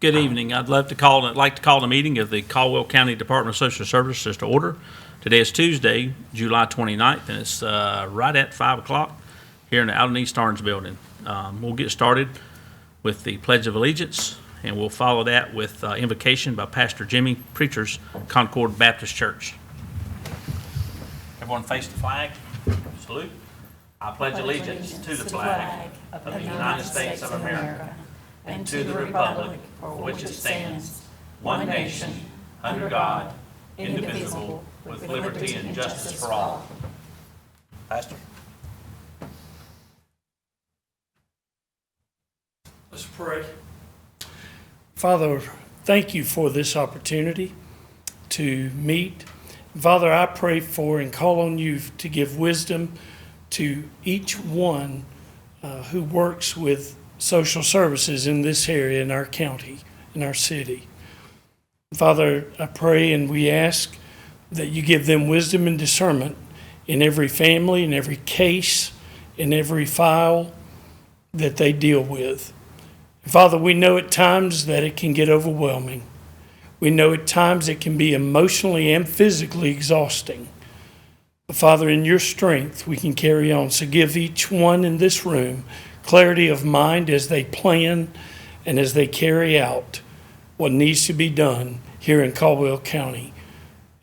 Good evening. I'd like to call the meeting of the Caldwell County Department of Social Services to order. Today is Tuesday, July 29th, and it's right at 5 o'clock here in the Out East Orange building. We'll get started with the Pledge of Allegiance, and we'll follow that with invocation by Pastor Jimmy, preachers, Concord Baptist Church. Everyone face the flag. Salute. I pledge allegiance to the flag of the United States of America and to the republic for which it stands, one nation, under God, indivisible, with liberty and justice for all. Pastor. Let's pray. Father, thank you for this opportunity to meet. Father, I pray for and call on you to give wisdom to each one who works with social services in this area, in our county, in our city. Father, I pray and we ask that you give them wisdom and discernment in every family, in every case, in every file that they deal with. Father, we know at times that it can get overwhelming. We know at times it can be emotionally and physically exhausting. But Father, in your strength, we can carry on. So give each one in this room clarity of mind as they plan and as they carry out what needs to be done here in Caldwell County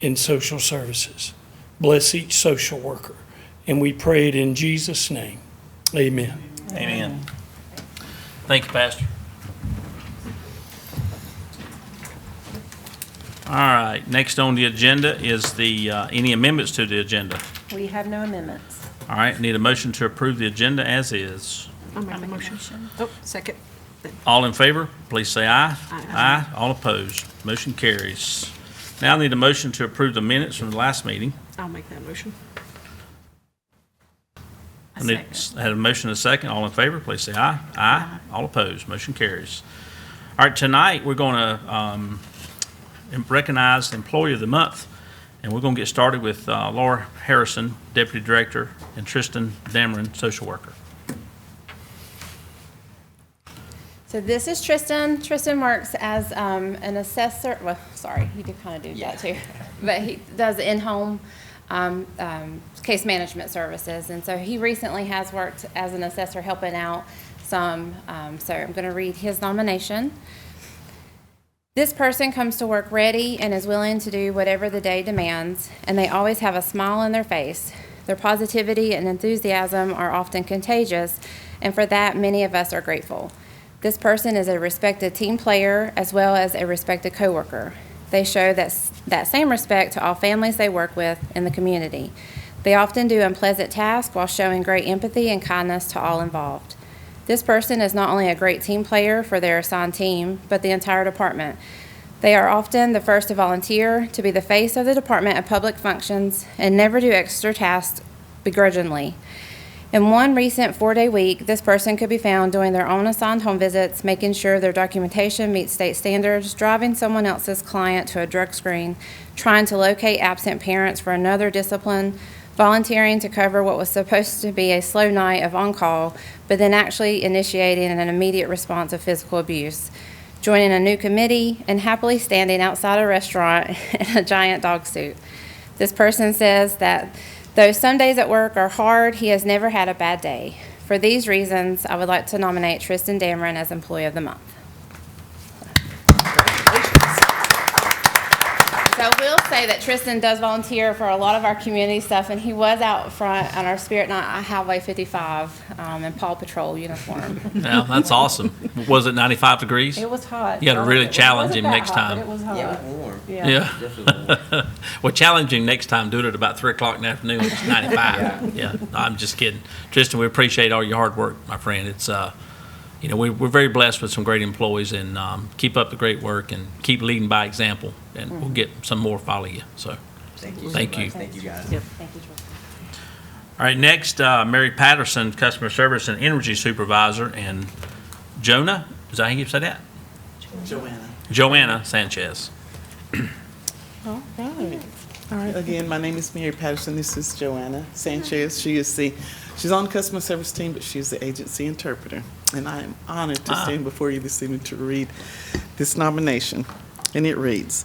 in social services. Bless each social worker. And we pray it in Jesus' name. Amen. Amen. Thank you, Pastor. All right, next on the agenda is the any amendments to the agenda. We have no amendments. All right, need a motion to approve the agenda as is. I'll make the motion. Oh, second. All in favor, please say aye. Aye. All opposed, motion carries. Now I need a motion to approve the minutes from the last meeting. I'll make that motion. I had a motion and a second. All in favor, please say aye. Aye. All opposed, motion carries. All right, tonight we're going to recognize the Employee of the Month, and we're going to get started with Laura Harrison, Deputy Director, and Tristan Dameron, Social Worker. So this is Tristan. Tristan works as an assessor. Well, sorry, he did kind of do that too. But he does in-home case management services. And so he recently has worked as an assessor helping out some. So I'm going to read his nomination. This person comes to work ready and is willing to do whatever the day demands, and they always have a smile on their face. Their positivity and enthusiasm are often contagious, and for that, many of us are grateful. This person is a respected team player as well as a respected coworker. They show that same respect to all families they work with in the community. They often do unpleasant tasks while showing great empathy and kindness to all involved. This person is not only a great team player for their assigned team, but the entire department. They are often the first to volunteer, to be the face of the department at public functions, and never do extra tasks begrudgingly. In one recent 4-day week, this person could be found doing their own assigned home visits, making sure their documentation meets state standards, driving someone else's client to a drug screen, trying to locate absent parents for another discipline, volunteering to cover what was supposed to be a slow night of on-call, but then actually initiating an immediate response of physical abuse, joining a new committee, and happily standing outside a restaurant in a giant dog suit. This person says that though some days at work are hard, he has never had a bad day. For these reasons, I would like to nominate Tristan Dameron as Employee of the Month. So I will say that Tristan does volunteer for a lot of our community stuff, and he was out front on our Spirit Night at Highway 55 in Paw Patrol uniform. Yeah, that's awesome. Was it 95 degrees? It was hot. You got to really challenge him next But time. it was hot. Yeah, it was warm. Yeah. Well, challenge him next time. Do it at about 3 o'clock in the afternoon when it's 95. Yeah, I'm just kidding. Tristan, we appreciate all your hard work, my friend. It's, we're very blessed with some great employees, and keep up the great work and keep leading by example, and we'll get some more follow you. So Thank you. Thank you. Thank you, guys. Yep. Thank you, Tristan. All right, next, Mary Patterson, Customer Service and Energy Supervisor, and Jonah, is that how you say that? Joanna Sanchez. All right. All right. Again, my name is Mary Patterson. This is Joanna Sanchez. She's on the customer service team, but she's the agency interpreter. And I am honored to stand before you this evening to read this nomination, and it reads,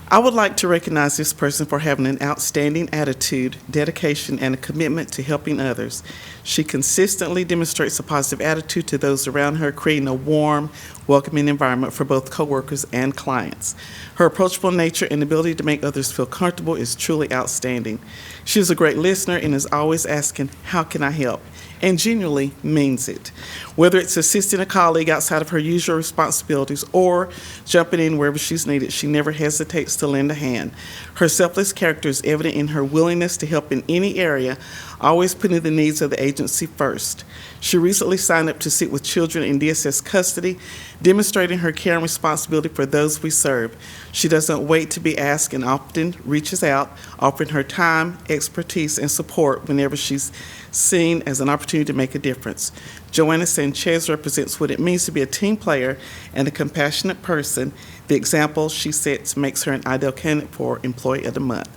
I would like to recognize this person for having an outstanding attitude, dedication, and a commitment to helping others. She consistently demonstrates a positive attitude to those around her, creating a warm, welcoming environment for both coworkers and clients. Her approachable nature and ability to make others feel comfortable is truly outstanding. She is a great listener and is always asking, how can I help? And genuinely means it. Whether it's assisting a colleague outside of her usual responsibilities or jumping in wherever she's needed, she never hesitates to lend a hand. Her selfless character is evident in her willingness to help in any area, always putting the needs of the agency first. She recently signed up to sit with children in DSS custody, demonstrating her care and responsibility for those we serve. She doesn't wait to be asked and often reaches out, offering her time, expertise, and support whenever she's seen as an opportunity to make a difference. Joanna Sanchez represents what it means to be a team player and a compassionate person. The example she sets makes her an ideal candidate for Employee of the Month.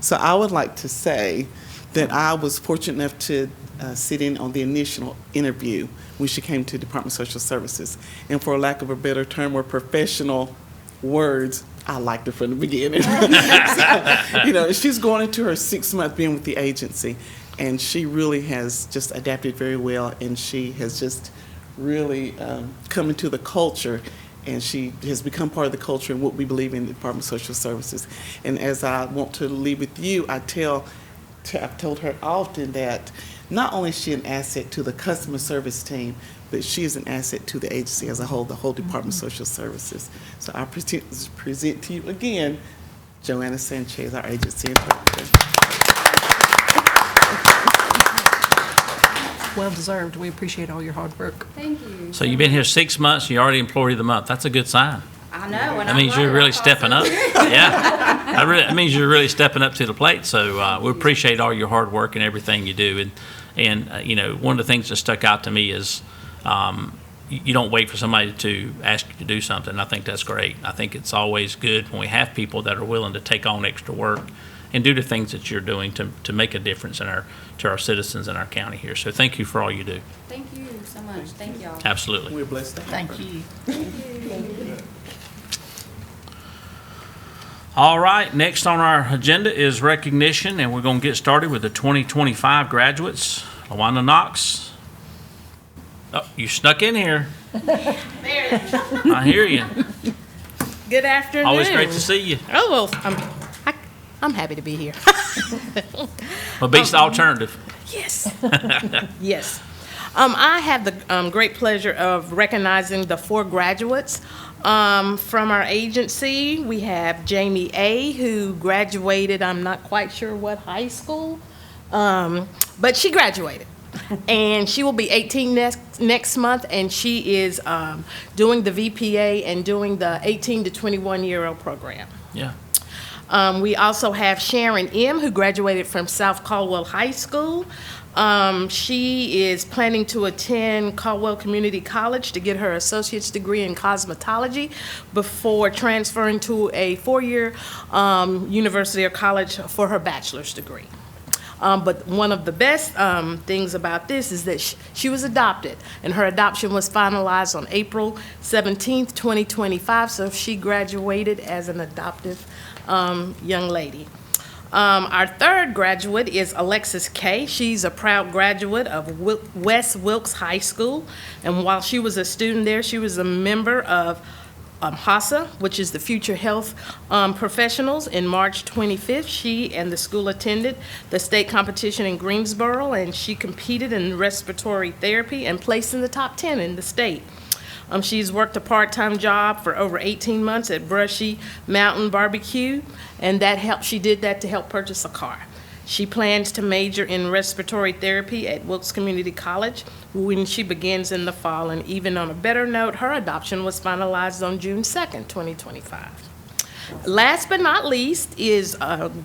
So I would like to say that I was fortunate enough to sit in on the initial interview when she came to Department of Social Services. And for lack of a better term or professional words, I liked her from the beginning. So, she's going into her 6th month being with the agency, and she really has just adapted very well, and she has just really come into the culture, and she has become part of the culture and what we believe in the Department of Social Services. And as I want to leave with you, I've told her often that not only is she an asset to the customer service team, but she is an asset to the agency as a whole, the whole Department of Social Services. So I present to you again, Joanna Sanchez, our agency interpreter. Well deserved. We appreciate all your hard work. Thank you. So you've been here 6 months, you're already Employee of the Month. That's a good sign. I know. And That means you're really stepping up. Yeah. That means you're really stepping up to the plate. So we appreciate all your hard work and everything you do. And one of the things that stuck out to me is you don't wait for somebody to ask you to do something. I think that's great. I think it's always good when we have people that are willing to take on extra work and do the things that you're doing to make a difference to our citizens in our county here. So thank you for all you do. Thank you so much. Thank y'all. Absolutely. We're blessed to have her. Thank you. All right, next on our agenda is recognition, and we're going to get started with the 2025 graduates. Lawanda Knox. Oh, you snuck in here. I hear you. Good afternoon. Always great to see you. Oh, well, I'm happy to be here. Well, beats the alternative. Yes. Yes. I have the great pleasure of recognizing the 4 graduates from our agency. We have Jamie A., who graduated, I'm not quite sure what high school, but she graduated. And she will be 18 next month, and she is doing the VPA and doing the 18 to 21-year-old program. Yeah. We also have Sharon M., who graduated from South Caldwell High School. She is planning to attend Caldwell Community College to get her associate's degree in cosmetology before transferring to a 4-year university or college for her bachelor's degree. But one of the best things about this is that she was adopted, and her adoption was finalized on April 17th, 2025, so she graduated as an adoptive young lady. Our 3rd graduate is Alexis K. She's a proud graduate of West Wilkes High School, and while she was a student there, she was a member of HASA, which is the Future Health Professionals. In March 25th, she and the school attended the state competition in Greensboro, and she competed in respiratory therapy and placed in the top 10 in the state. She's worked a part-time job for over 18 months at Brushy Mountain Barbecue, and she did that to help purchase a car. She plans to major in respiratory therapy at Wilkes Community College when she begins in the fall. And even on a better note, her adoption was finalized on June 2nd, 2025. Last but not least is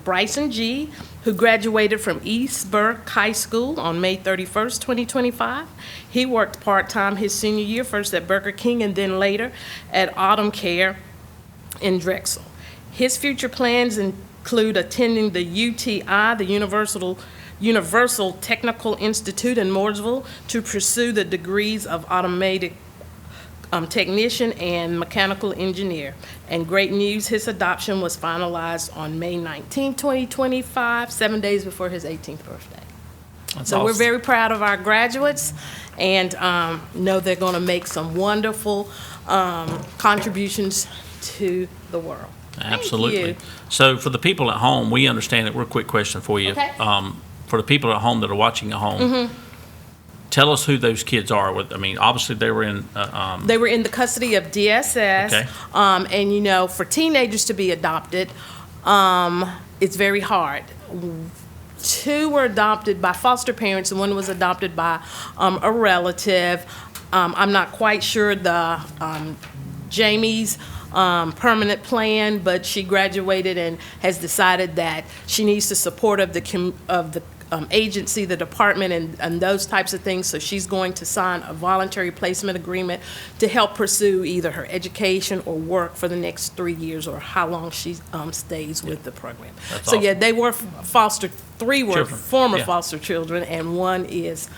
Bryson G., who graduated from East Burke High School on May 31st, 2025. He worked part-time his senior year, first at Burger King and then later at Autumn Care in Drexel. His future plans include attending the UTI, the Universal Technical Institute in Mooresville, to pursue the degrees of automated technician and mechanical engineer. And great news, his adoption was finalized on May 19, 2025, 7 days before his 18th birthday. That's So we're awesome. very proud of our graduates and know they're going to make some wonderful contributions to the world. Absolutely. you. So for the people at home, we understand it. Real quick question for you. Okay. For the people at home that are watching at home, tell us who those kids are. I mean, obviously they were in. They were in the custody of DSS. Okay. And, you know, for teenagers to be adopted, it's very hard. 2 were adopted by foster parents, and 1 was adopted by a relative. I'm not quite sure the Jamie's permanent plan, but she graduated and has decided that she needs the support of the agency, the department, and those types of things. So she's going to sign a voluntary placement agreement to help pursue either her education or work for the next 3 years, or how long she stays with the program. That's So yeah, awesome. they were 3 were Children. former Yeah. foster children, and 1 is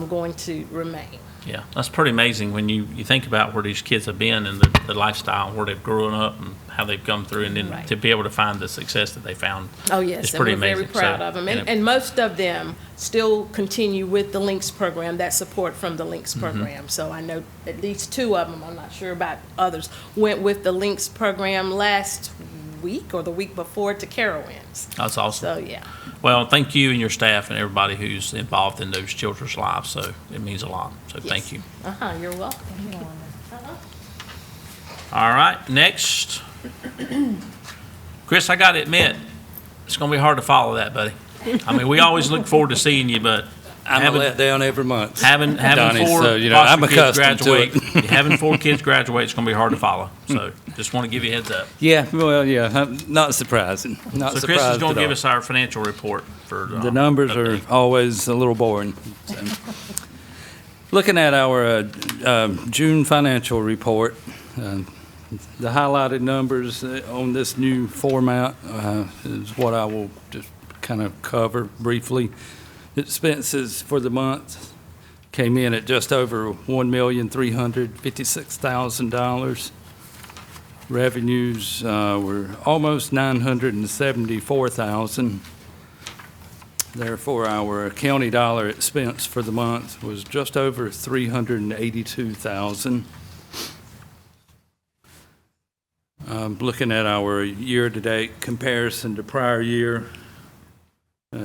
going to remain. Yeah, that's pretty amazing when you think about where these kids have been and the lifestyle, where they've grown up and how they've come through, and then Right. to be able to find the success that they found. Oh, yes, It's and pretty we're very amazing. proud So, of them. and it- And most of them still continue with the Links program, that support from the Links Mm-hmm. program. So I know at least 2 of them, I'm not sure about others, went with the Links program last week or the week before to Carowinds. That's awesome. So, yeah. Well, thank you and your staff and everybody who's involved in those children's lives. So it means a lot. So thank you. You're welcome. All right, next. Chris, I got to admit, it's going to be hard to follow that, buddy. I mean, we always look forward to seeing you, but I'm having- a let down every month. having Donnie, 4 so, you know, I'm foster kids accustomed to graduate, having 4 kids graduate, it's going to be hard to follow. So just want to give you a heads up. Yeah, well, yeah, not surprising. Not So surprised Chris is going at to give all. us our financial report for. The numbers are always a little boring. So. Looking at our June financial report, the highlighted numbers on this new format is what I will just kind of cover briefly. Expenses for the month came in at just over $1,356,000. Revenues were almost $974,000. Therefore, our county dollar expense for the month was just over $382,000. Looking at our year-to-date comparison to prior year,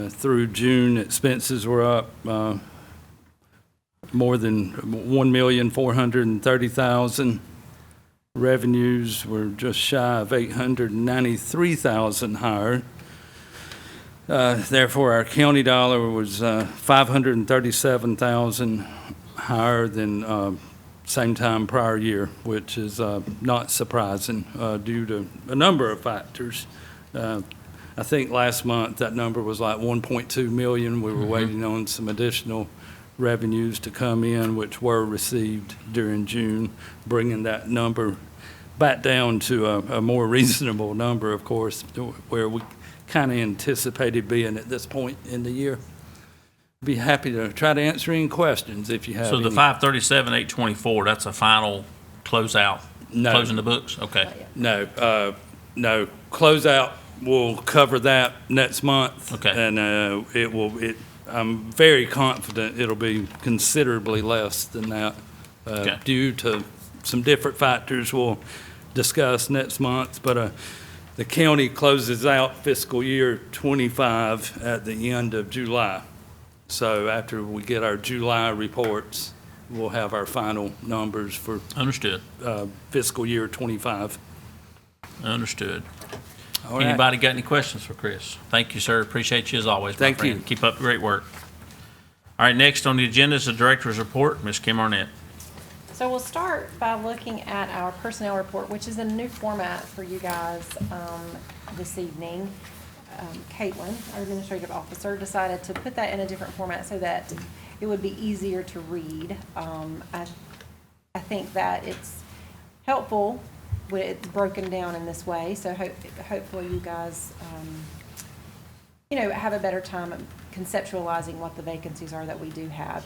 through June, expenses were up more than $1,430,000. Revenues were just shy of $893,000 higher. Therefore, our county dollar was $537,000 higher than same time prior year, which is not surprising due to a number of factors. I think last month that number was like 1.2 million. We were waiting on some additional revenues to come in, which were received during June, bringing that number back down to a more reasonable number, of course, where we kind of anticipated being at this point in the year. Be happy to try to answer any questions if you have So the any. 537,824, that's a final closeout, No. closing the books? Okay. No, no, closeout will cover that next month. Okay. And I'm very confident it'll be considerably less than that Okay. due to some different factors we'll discuss next month. But the county closes out fiscal year '25 at the end of July. So after we get our July reports, we'll have our final numbers for Understood. fiscal year '25. Understood. All right. Anybody got any questions for Chris? Thank you, sir. Appreciate you as always, my Thank friend. you. Keep up the great work. All right, next on the agenda is the director's report. Ms. Kim Arnett. So we'll start by looking at our personnel report, which is a new format for you guys this evening. Caitlin, our administrative officer, decided to put that in a different format so that it would be easier to read. I think that it's helpful when it's broken down in this way, so hopefully you guys, have a better time conceptualizing what the vacancies are that we do have.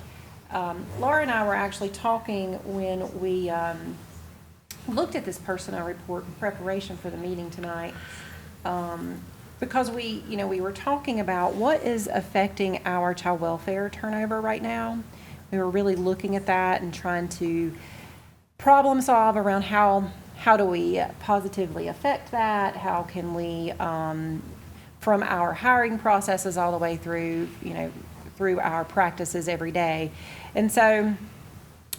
Laura and I were actually talking when we looked at this personnel report in preparation for the meeting tonight, because we were talking about what is affecting our child welfare turnover right now. We were really looking at that and trying to problem solve around how do we positively affect that? How can we, from our hiring processes all the way through, through our practices every day. And so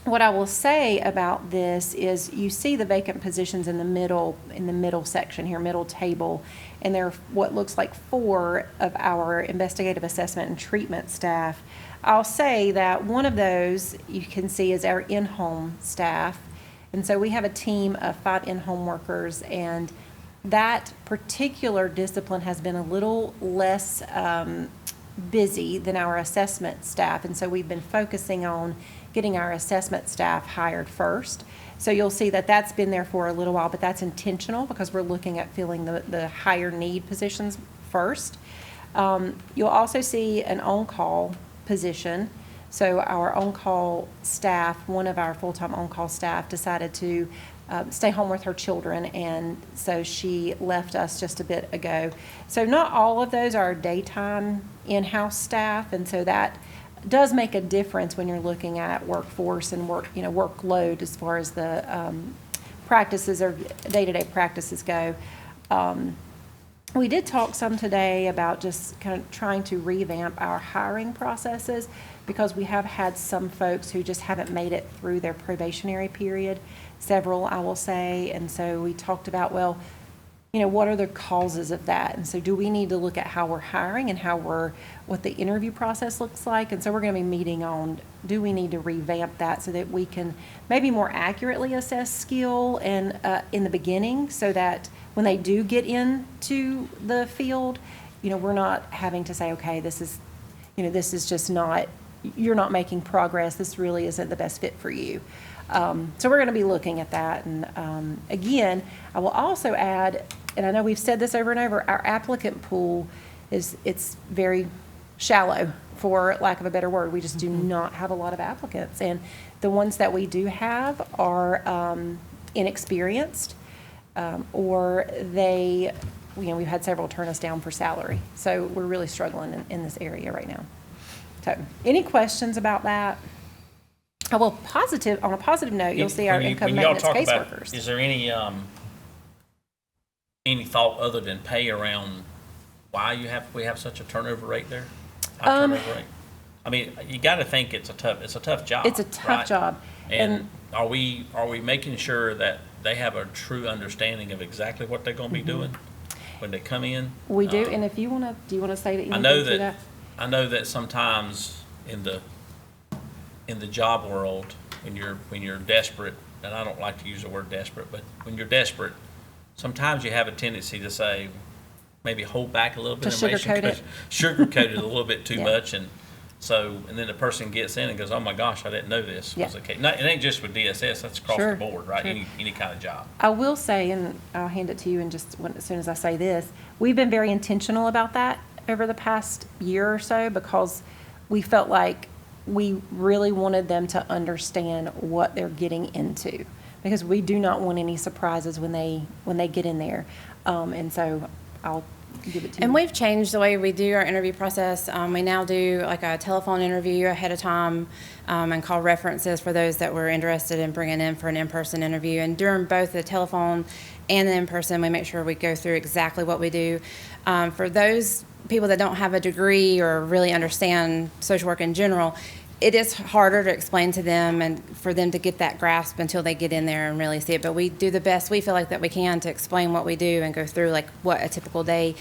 what I will say about this is you see the vacant positions in the middle section here, middle table, and there are what looks like 4 of our investigative assessment and treatment staff. I'll say that one of those you can see is our in-home staff. And so we have a team of 5 in-home workers, and that particular discipline has been a little less busy than our assessment staff. And so we've been focusing on getting our assessment staff hired first. So you'll see that that's been there for a little while, but that's intentional because we're looking at filling the higher need positions first. You'll also see an on-call position. So our on-call staff, one of our full-time on-call staff decided to stay home with her children, and so she left us just a bit ago. So not all of those are daytime in-house staff, and so that does make a difference when you're looking at workforce and workload as far as the practices or day-to-day practices go. We did talk some today about just kind of trying to revamp our hiring processes because we have had some folks who just haven't made it through their probationary period, several, I will say. And so we talked about, well, what are the causes of that? And so do we need to look at how we're hiring and what the interview process looks like? And so we're going to be meeting on, do we need to revamp that so that we can maybe more accurately assess skill and in the beginning, so that when they do get into the field, we're not having to say, okay, this is just not, you're not making progress. This really isn't the best fit for you. So we're going to be looking at that. And again, I will also add, and I know we've said this over and over, our applicant pool it's very shallow, for lack of a better word. We just do not have a lot of applicants. And the ones that we do have are inexperienced, or we've had several turn us down for salary. So we're really struggling in this area right now. So any questions about that? On a positive note, you'll see our income maintenance caseworkers. Is there any thought other than pay around why we have such a turnover rate there? High turnover rate. I mean, you got to think it's a tough job. It's a tough job. And are we making sure that they have a true understanding of exactly what they're going to be doing when they come in? We do. And if do you want to say that? I know that sometimes in the job world, when you're desperate, and I don't like to use the word desperate, but when you're desperate, sometimes you have a tendency to say, maybe hold back a little bit of information, sugarcoat it a little bit too much, and then the person gets in and goes, "Oh my gosh, I didn't know this was the case." It ain't just with DSS; that's across the board, right? Sure. Any kind of job. I will say, and I'll hand it to you as soon as I say this, we've been very intentional about that over the past year or so because we felt like we really wanted them to understand what they're getting into, because we do not want any surprises when they get in there. And so I'll give it to you. And we've changed the way we do our interview process. We now do like a telephone interview ahead of time and call references for those that we're interested in bringing in for an in-person interview. And during both the telephone and the in-person, we make sure we go through exactly what we do. For those people that don't have a degree or really understand social work in general, it is harder to explain to them and for them to get that grasp until they get in there and really see it. But we do the best we feel like that we can to explain what we do and go through like what a typical day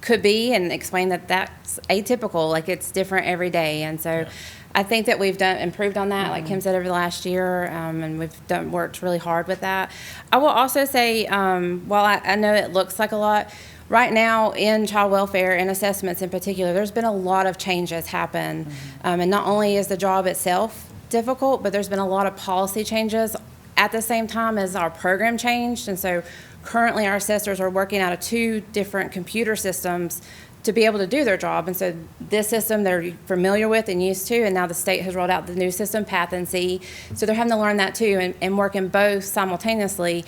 could be and explain that that's atypical, like it's different every day. And so I think that we've improved on that, like Kim said, over the last year, and we've worked really hard with that. I will also say, while I know it looks like a lot, right now in child welfare and assessments in particular, there's been a lot of changes happen. And not only is the job itself difficult, but there's been a lot of policy changes at the same time as our program changed. And so currently our assessors are working out of 2 different computer systems to be able to do their job. And so this system they're familiar with and used to, and now the state has rolled out the new system, Path and See. So they're having to learn that too and work in both simultaneously.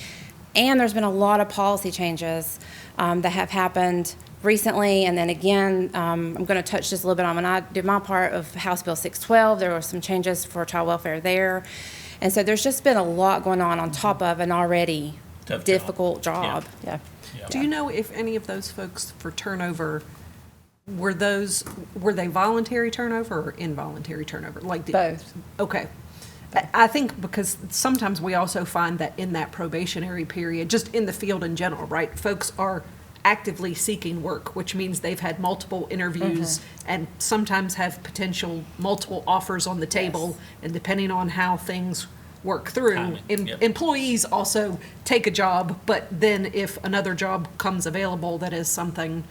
And there's been a lot of policy changes that have happened recently, and then again, I'm going to touch just a little bit on when I did my part of House Bill 612. There were some changes for child welfare there. And so there's just been a lot going on top of an already Tough difficult job. Yeah. Do you know if any of those folks for turnover, were they voluntary turnover or involuntary turnover? Like Both. Okay. I think because sometimes we also find that in that probationary period, just in the field in general, right, folks are actively seeking work, which means they've had multiple interviews and sometimes have potential multiple offers on the table. And depending on how things work through, Timing, yep. employees also take a job, but then if another job comes available that is something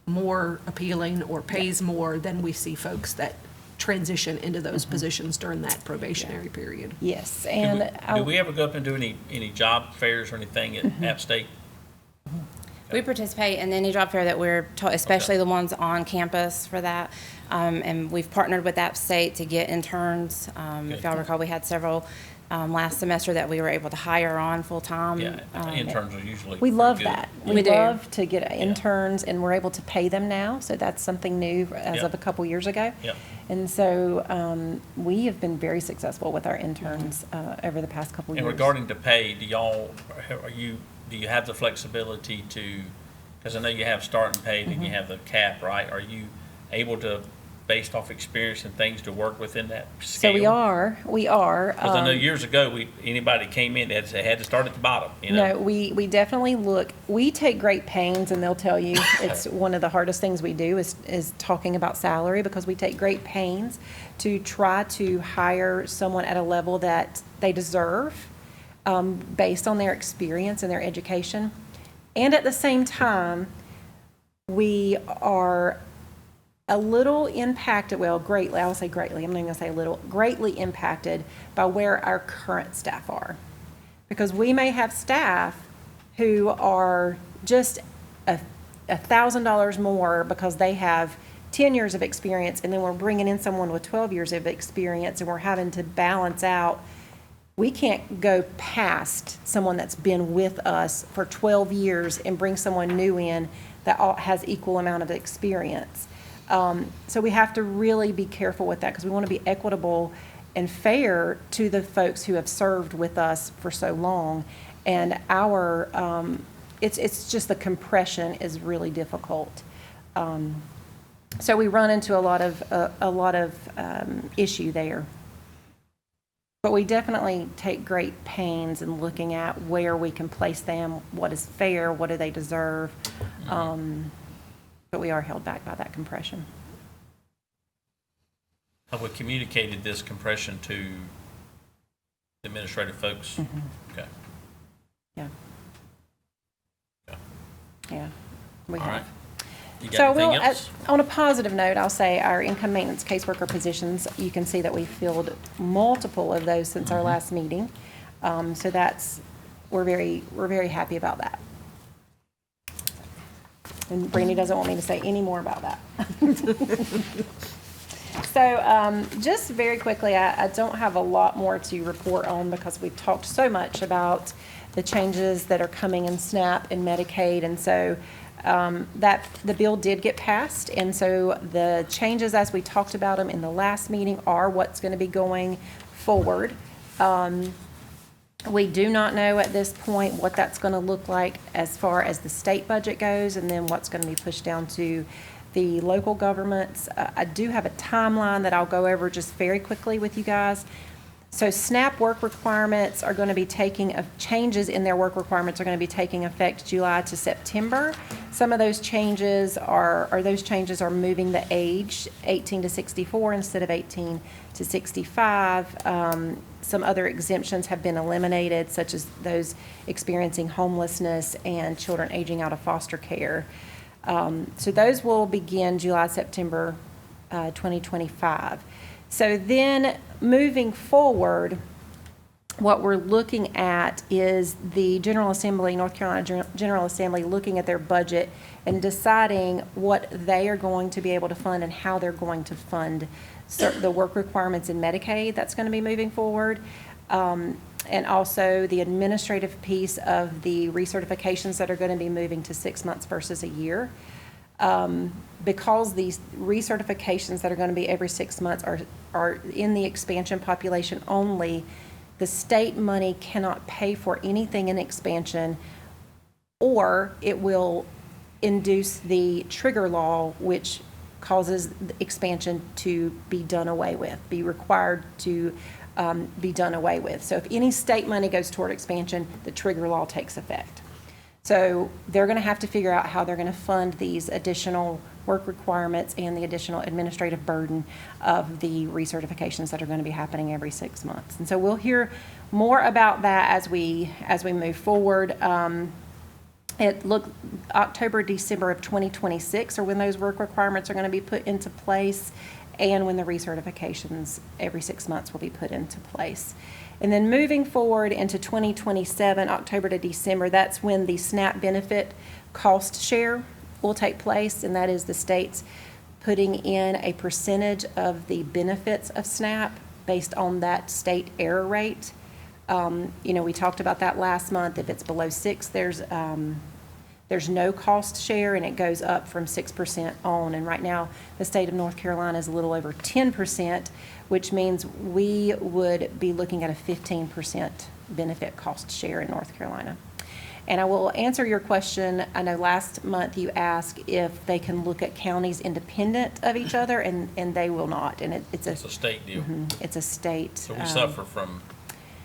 more appealing or pays more, then we see folks that transition into those positions during that probationary period. Yes, Do and do we ever go up and do any job fairs or anything at App State? We participate in any job fair that we're taught, especially the ones on campus for that. And we've partnered with App State to get interns. If y'all recall, we had several last semester that we were able to hire on full-time. Yeah, interns are usually we pretty love good. that. We We do. love to get interns, and we're able to pay them now, so that's something new as Yep. of a couple years ago. Yep. And so we have been very successful with our interns over the past couple And years. regarding to pay, do you have the flexibility to, because I know you have starting pay and you have the cap, right? Are you able to, based off experience and things, to work within that scale? So we are. Because I know years ago, anybody that came in, they had to start at the bottom, you know? No, we definitely look, we take great pains, and they'll tell you it's one of the hardest things we do is talking about salary, because we take great pains to try to hire someone at a level that they deserve based on their experience and their education. And at the same time, we are a little impacted, well, greatly, I'll say greatly, I'm not even gonna say a little, greatly impacted by where our current staff are. Because we may have staff who are just $1,000 more because they have 10 years of experience, and then we're bringing in someone with 12 years of experience, and we're having to balance out. We can't go past someone that's been with us for 12 years and bring someone new in that has equal amount of experience. So we have to really be careful with that, because we want to be equitable and fair to the folks who have served with us for so long. And it's just the compression is really difficult. So we run into a lot of issue there. But we definitely take great pains in looking at where we can place them, what is fair, what do they deserve. But we are held back by that compression. Have we communicated this compression to the administrative folks? Okay. Yeah. Okay. Yeah, we All have. right. You So got anything else? on a positive note, I'll say our income maintenance caseworker positions, you can see that we filled multiple of those since our last meeting. So we're very happy about that. And Brandy doesn't want me to say any more about that. So just very quickly, I don't have a lot more to report on, because we've talked so much about the changes that are coming in SNAP and Medicaid. And so that the bill did get passed. And so the changes, as we talked about them in the last meeting, are what's going to be going forward. We do not know at this point what that's going to look like as far as the state budget goes, and then what's going to be pushed down to the local governments. I do have a timeline that I'll go over just very quickly with you guys. So SNAP work requirements are going to be changes in their work requirements are going to be taking effect July to September. Some of those changes are moving the age 18 to 64 instead of 18 to 65. Some other exemptions have been eliminated, such as those experiencing homelessness and children aging out of foster care. So those will begin July, September 2025. So then moving forward, what we're looking at is the General Assembly, North Carolina General Assembly, looking at their budget and deciding what they are going to be able to fund and how they're going to fund the work requirements in Medicaid that's going to be moving forward. And also the administrative piece of the recertifications that are going to be moving to 6 months versus a year. Because these recertifications that are going to be every 6 months are in the expansion population only, the state money cannot pay for anything in expansion, or it will induce the trigger law, which causes the expansion to be done away with, be required to be done away with. So if any state money goes toward expansion, the trigger law takes effect. So they're going to have to figure out how they're going to fund these additional work requirements and the additional administrative burden of the recertifications that are going to be happening every 6 months. And so we'll hear more about that as we move forward. October, December of 2026 are when those work requirements are going to be put into place, and when the recertifications every 6 months will be put into place. And then moving forward into 2027, October to December, that's when the SNAP benefit cost share will take place, and that is the states putting in a percentage of the benefits of SNAP based on that state error rate. We talked about that last month. If it's below 6, there's no cost share, and it goes up from 6% on. And right now, the state of North Carolina is a little over 10%, which means we would be looking at a 15% benefit cost share in North Carolina. And I will answer your question. I know last month you asked if they can look at counties independent of each other, and they will not. And it's a state deal. It's a state. So we suffer from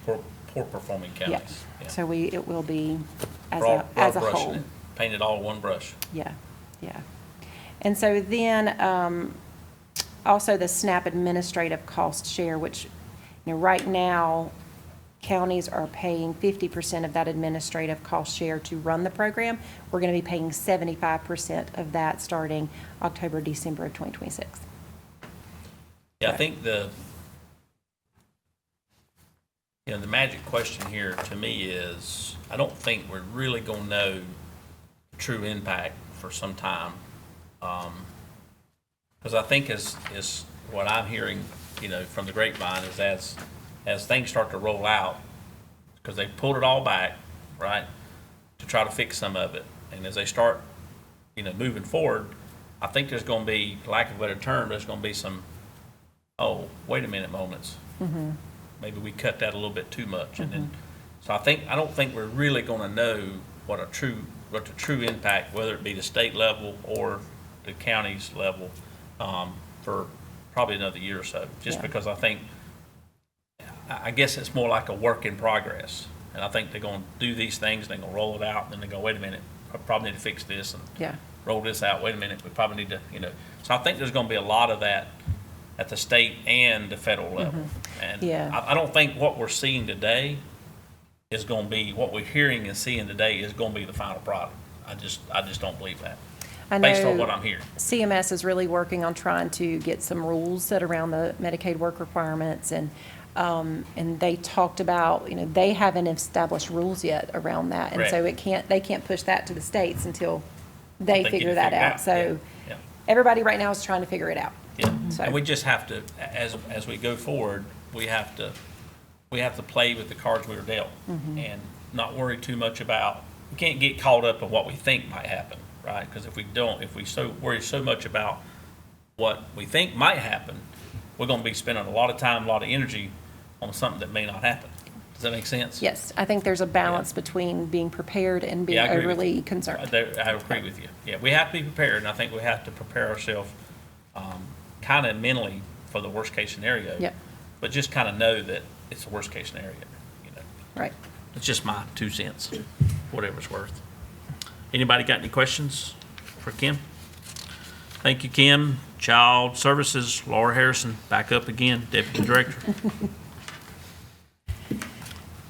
poor performing counties. Yeah. So it will be as Broad a brushing whole. it, painted all one brush. Yeah. And so then also the SNAP administrative cost share, which right now counties are paying 50% of that administrative cost share to run the program. We're going to be paying 75% of that starting October, December of 2026. Yeah, I think the magic question here to me is, I don't think we're really going to know the true impact for some time. Because I think is what I'm hearing, from the grapevine is as things start to roll out, because they pulled it all back, right, to try to fix some of it. And as they start, moving forward, I think there's going to be, for lack of a better term, there's going to be some, oh, wait a minute moments. Mm-hmm. Maybe we cut that a little bit too much. Mm-hmm. And then, so I don't think we're really going to know what the true impact, whether it be the state level or the county's level, for probably another year or so, just because I guess it's more like a work in progress. And I think they're going to do these things, they're going to roll it out, and then they go, wait a minute, I probably need to fix this and roll this out. Wait a minute, we probably need to, So I think there's going to be a lot of that at the state and the federal level. Mm-hmm. And I don't think what we're seeing today is going to be, what we're hearing and seeing today is going to be the final product. I just don't believe that. Based on what I'm hearing. CMS is really working on trying to get some rules set around the Medicaid work requirements, and they talked about, they haven't established rules yet around that, and so they can't push that to the states until they figure that out. So everybody right now is trying to figure it out. Yeah, so. And we just have to, as we go forward, we have to play with the cards we were dealt, and not worry too much about. We can't get caught up in what we think might happen. Right, because if we worry so much about what we think might happen, we're going to be spending a lot of time, a lot of energy on something that may not happen. Does that make sense? Yes, I think there's a balance between being prepared and being overly concerned. I agree with you. Yeah, we have to be prepared, and I think we have to prepare ourselves kind of mentally for the worst case scenario. Yeah. But just kind of know that it's a worst case scenario. Right. It's just my 2 cents, whatever it's worth. Anybody got any questions for Kim? Thank you, Kim. Child Services, Laura Harrison, back up again, Deputy Director.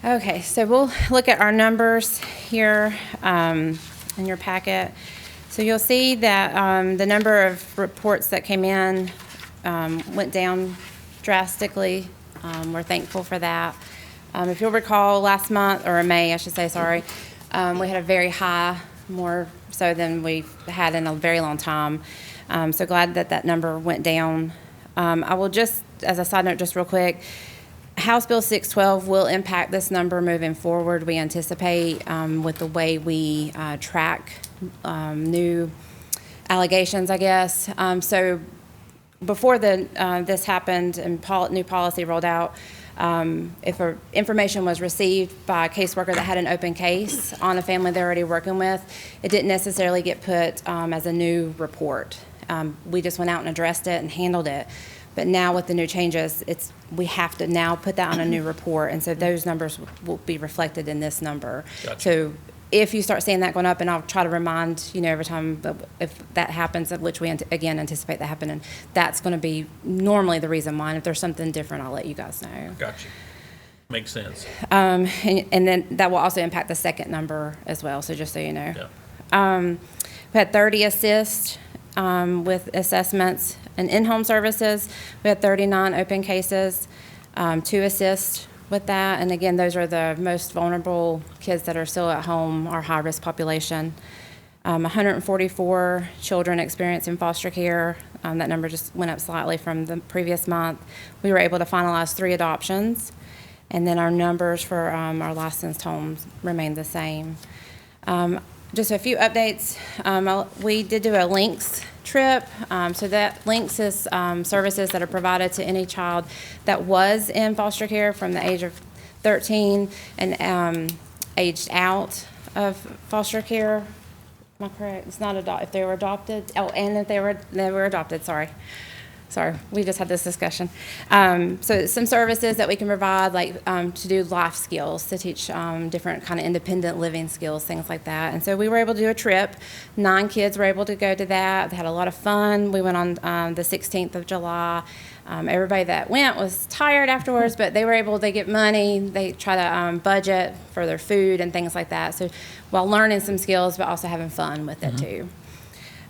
Okay, so we'll look at our numbers here in your packet. So you'll see that the number of reports that came in went down drastically. We're thankful for that. If you'll recall, last month, or May, I should say, sorry, we had a very high, more so than we've had in a very long time. So glad that that number went down. I will just, as a side note, just real quick, House Bill 612 will impact this number moving forward. We anticipate with the way we track new allegations, I guess. So before this happened and new policy rolled out, if information was received by a caseworker that had an open case on a family they're already working with, it didn't necessarily get put as a new report. We just went out and addressed it and handled it. But now with the new changes, we have to now put that on a new report, and so those numbers will be reflected in this number. Gotcha. So if you start seeing that going up, and I'll try to remind, every time if that happens, of which we, again, anticipate that happening, that's going to be normally the reason why. And if there's something different, I'll let you guys know. Gotcha. Makes sense. And then that will also impact the second number as well, so just so you know. Yeah. We had 30 assists with assessments and in-home services. We had 39 open cases, 2 assists with that. And again, those are the most vulnerable kids that are still at home, our high-risk population. 144 children experiencing foster care. That number just went up slightly from the previous month. We were able to finalize 3 adoptions. And then our numbers for our licensed homes remained the same. Just a few updates. We did do a links trip. So that links is services that are provided to any child that was in foster care from the age of 13 and aged out of foster care. Am I correct? It's not if they were adopted. Oh, and if they were adopted. Sorry, we just had this discussion. So some services that we can provide, like to do life skills, to teach different kind of independent living skills, things like that. And so we were able to do a trip. 9 kids were able to go to that. They had a lot of fun. We went on the 16th of July. Everybody that went was tired afterwards, but they were able to get money. They try to budget for their food and things like that. So while learning some skills, but also having fun with it too.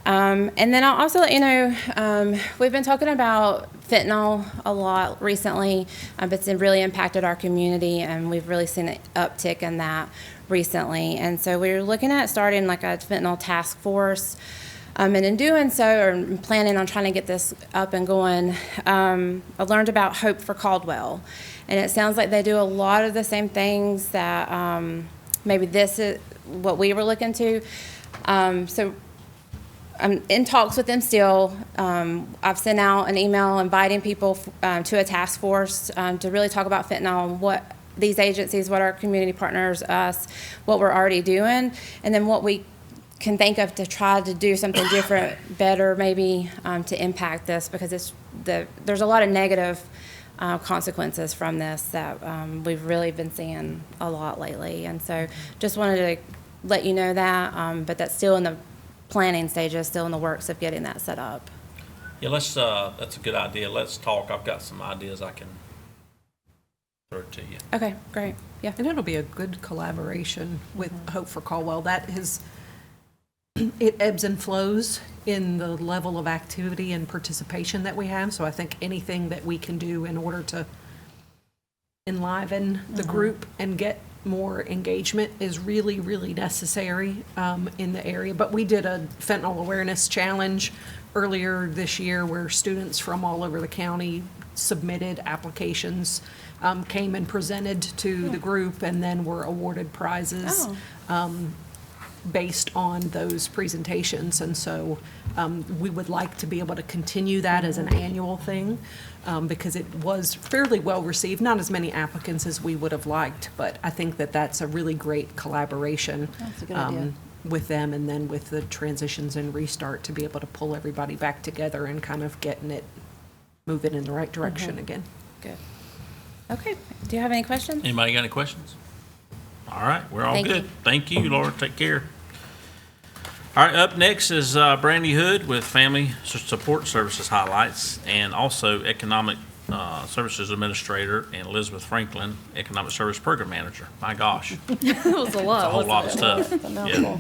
And then I'll also let you know, we've been talking about fentanyl a lot recently. It's really impacted our community, and we've really seen an uptick in that recently. And so we're looking at starting like a fentanyl task force. And in doing so, or planning on trying to get this up and going, I learned about Hope for Caldwell. And it sounds like they do a lot of the same things that maybe this is what we were looking to. So I'm in talks with them still. I've sent out an email inviting people to a task force to really talk about fentanyl, what these agencies, what our community partners, us, what we're already doing, and then what we can think of to try to do something different, better maybe, to impact this, because there's a lot of negative consequences from this that we've really been seeing a lot lately. And so just wanted to let you know that, but that's still in the planning stages, still in the works of getting that set up. Yeah, that's a good idea. Let's talk. I've got some ideas I can throw to you. Okay, great. Yeah. And it'll be a good collaboration with Hope for Caldwell. It ebbs and flows in the level of activity and participation that we have. So I think anything that we can do in order to enliven the group and get more engagement is really, really necessary in the area. But we did a fentanyl awareness challenge earlier this year where students from all over the county submitted applications, came and presented to the group, and then were awarded prizes based on those presentations. And so we would like to be able to continue that as an annual thing, because it was fairly well received. Not as many applicants as we would have liked, but I think that that's a really great collaboration. That's a good idea. With them, and then with the transitions and restart, to be able to pull everybody back together and kind of getting it moving in the right direction again. Good. Okay. Do you have any questions? Anybody got any questions? All right, we're all Thank good. you. Thank you, Laura. Take care. All right, up next is Brandy Hood with Family Support Services highlights, and also Economic Services Administrator, and Elizabeth Franklin, Economic Service Program Manager. My gosh, It was a lot. it's a whole lot of stuff. Yeah.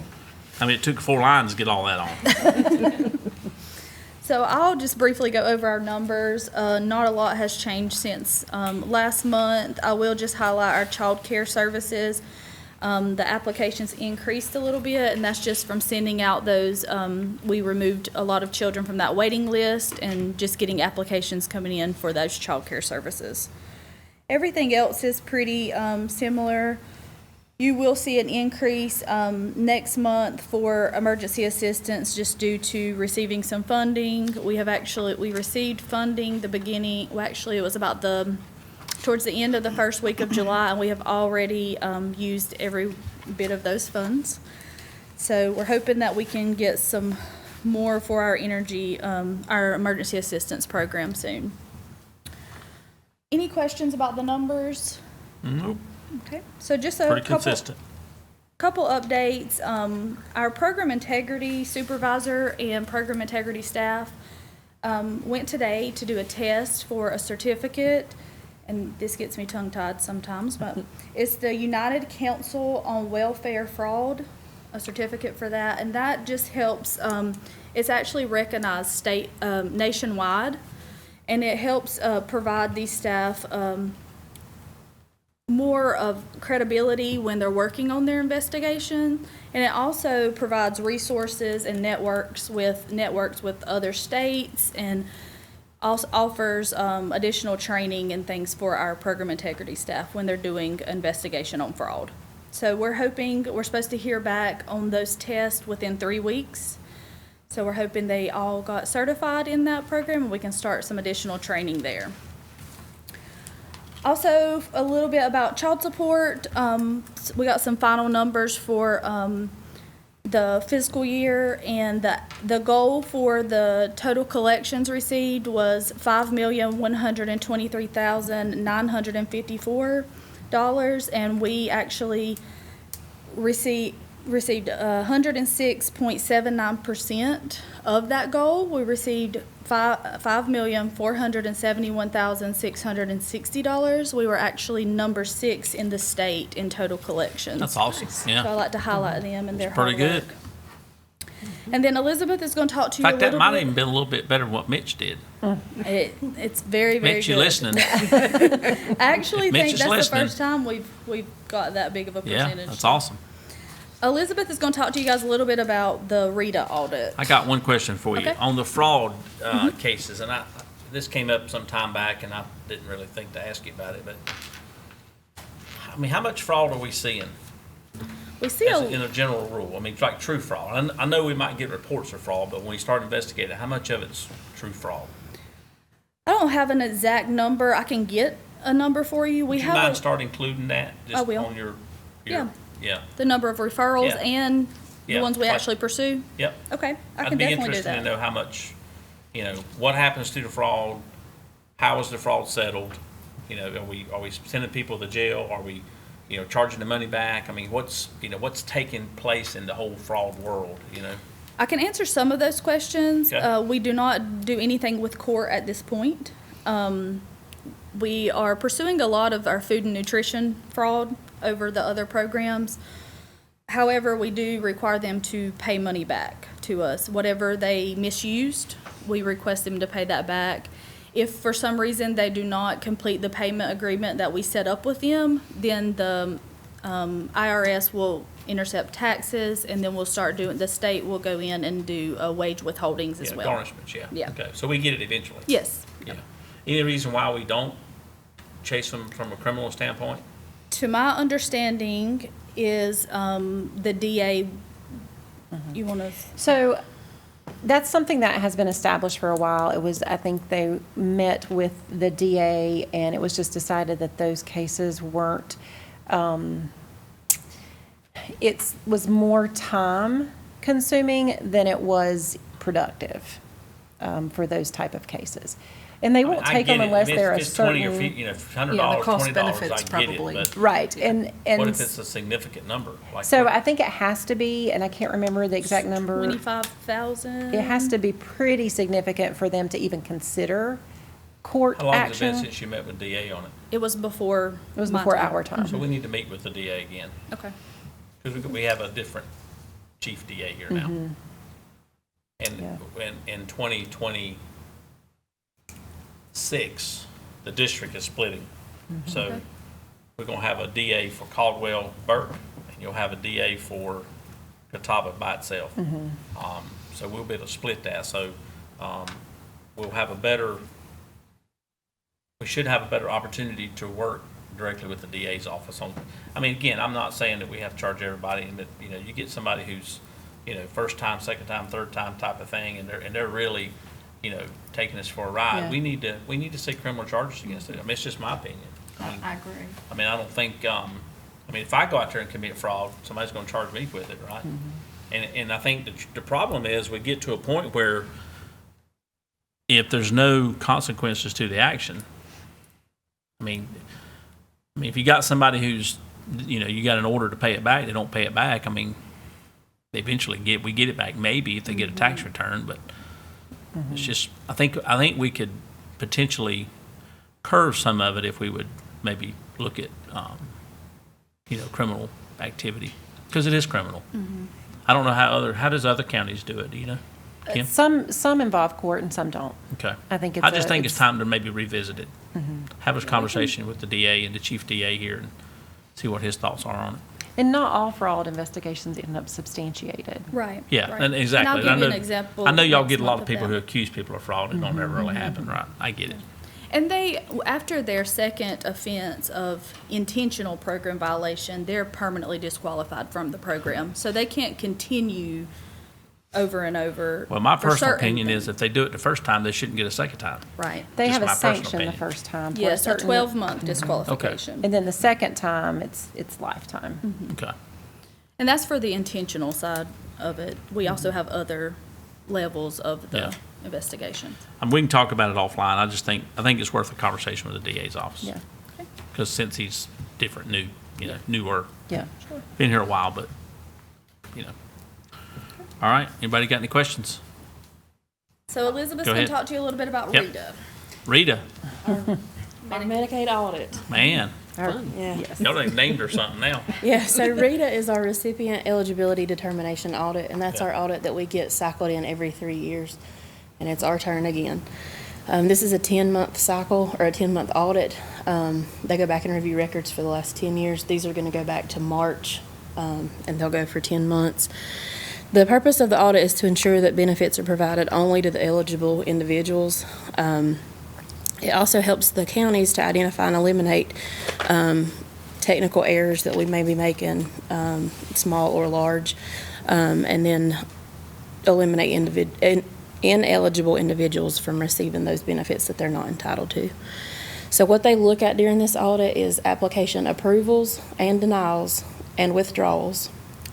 I mean, it took 4 lines to get all that on. So I'll just briefly go over our numbers. Not a lot has changed since last month. I will just highlight our child care services. The applications increased a little bit, and that's just from sending out those. We removed a lot of children from that waiting list and just getting applications coming in for those child care services. Everything else is pretty similar. You will see an increase next month for emergency assistance just due to receiving some funding. We received funding it was about towards the end of the first week of July, and we have already used every bit of those funds. So we're hoping that we can get some more for our our emergency assistance program soon. Any questions about the numbers? Nope. Okay, so just a Pretty consistent. couple updates. Our program integrity supervisor and program integrity staff went today to do a test for a certificate, and this gets me tongue-tied sometimes, but it's the United Council on Welfare Fraud, a certificate for that, and that just helps. It's actually recognized nationwide, and it helps provide these staff more of credibility when they're working on their investigation, and it also provides resources and networks with other states, and also offers additional training and things for our program integrity staff when they're doing investigation on fraud. So we're supposed to hear back on those tests within 3 weeks. So we're hoping they all got certified in that program and we can start some additional training there. Also, a little bit about child support. We got some final numbers for the fiscal year, and the goal for the total collections received was $5,123,954, and we actually received 106.79% of that goal. We received $5,471,660. We were actually number 6 in the state in total collections. That's awesome. Yeah. So I like to highlight them and their Pretty hard good. work. And then Elizabeth is going to talk to In you fact, a that little might have bit. even been a little bit better than what Mitch did. It's very, very Mitch, good. you listening? I actually Mitch think is that's listening. the first time we've got that big of a Yeah, percentage. that's awesome. Elizabeth is going to talk to you guys a little bit about the RETA audit. I got one question for you. Okay. On the fraud cases, and this came up some time back, and I didn't really think to ask you about it, but, I mean, how much fraud are we seeing? We see In a general rule, I mean, it's like true fraud. I know we might get reports of fraud, but when we start investigating, how much of it's true fraud? I don't have an exact number. I can get a number for you. Would you mind start including that? I will. Just on your, Yeah. yeah, the number of referrals Yeah. and the Yeah, ones we like- actually pursue. yep. Okay, I I'd can be definitely do interested to that. know how much, what happens to the fraud? How is the fraud settled? Are we sending people to jail? Are we, charging the money back? I mean, what's taking place in the whole fraud world, I can answer some of those questions. Okay. We do not do anything with court at this point. We are pursuing a lot of our food and nutrition fraud over the other programs. However, we do require them to pay money back to us. Whatever they misused, we request them to pay that back. If for some reason they do not complete the payment agreement that we set up with them, then the IRS will intercept taxes, and then the state will go in and do wage withholdings as well. Garnishments, yeah. Yeah. Okay, so we get it eventually? Yes. Yeah. Any reason why we don't chase them from a criminal standpoint? To my understanding is the DA, you want to? So that's something that has been established for a while. I think they met with the DA, and it was just decided that those cases weren't, it was more time consuming than it was productive for those type of cases. And they won't take them unless they're a certain. If it's 20 or $100, Yeah, the cost $20, benefits I get probably. it, but Right, and. what if it's a significant number? Like So what- I think it has to be, and I can't remember the exact number. 25,000. It has to be pretty significant for them to even consider court How long has it been action. since you met with DA on it? It was before. It was my before time. our time. So we need to meet with the DA again, Okay. because we have a different chief DA here now. And in 2026, the district is splitting. So we're going to have a DA for Caldwell, Burke, and you'll have a DA for Catawba by itself. So we'll be able to split that. So we'll have we should have a better opportunity to work directly with the DA's office on. I mean, again, I'm not saying that we have to charge everybody, but you get somebody who's first time, second time, third time type of thing, and they're really taking us for a ride. Yeah. We need to see criminal charges against it. I mean, it's just my opinion. I agree. I mean, I don't think, if I go out there and commit fraud, somebody's gonna charge me with it, right? And I think the problem is we get to a point where if there's no consequences to the action, I mean, if you got somebody who's, you got an order to pay it back, they don't pay it back, I mean, they eventually we get it back maybe if they get a tax return, but it's just, I think we could potentially curve some of it if we would maybe look at, criminal activity, because it is criminal. I don't know how does other counties do it, do you know? Kim? Some involve court and some don't. Okay. I think I just think it's time to maybe revisit it. Have a conversation with the DA and the chief DA here and see what his thoughts are on it. And not all fraud investigations end up substantiated. Right. Yeah, right. and exactly. And I'll give you an example. I know y'all next get a lot month of people that. who accuse people of fraud and don't ever really happen, right? I get it. And they, after their second offense of intentional program violation, they're permanently disqualified from the program. So they can't continue over and over. Well, my for personal certain opinion is things. if they do it the first time, they shouldn't get a second time. Right. They Just have a my personal sanction the opinion. first time. for Yes, a certain- 12-month disqualification. And then the second time, it's lifetime. Okay. And that's for the intentional side of it. We also have other levels of Yeah. the investigation. We can talk about it offline. I think it's worth a conversation with the DA's office. Yeah, Because since he's different, newer, yeah. been here a while, but, All right, anybody got any questions? So Elizabeth's Go going ahead. to talk to you a little bit about Yep. Rita. Rita, Our Medicaid audit. man, Or- Yeah. Yes. y'all done named her something now. Yeah, so Rita is our recipient eligibility determination audit, and that's Yeah. our audit that we get cycled in every 3 years, and it's our turn again. This is a 10-month cycle, or a 10-month audit. They go back and review records for the last 10 years. These are going to go back to March, and they'll go for 10 months. The purpose of the audit is to ensure that benefits are provided only to the eligible individuals. It also helps the counties to identify and eliminate technical errors that we may be making, small or large, and then eliminate ineligible individuals from receiving those benefits that they're not entitled to. So what they look at during this audit is application approvals and denials and withdrawals.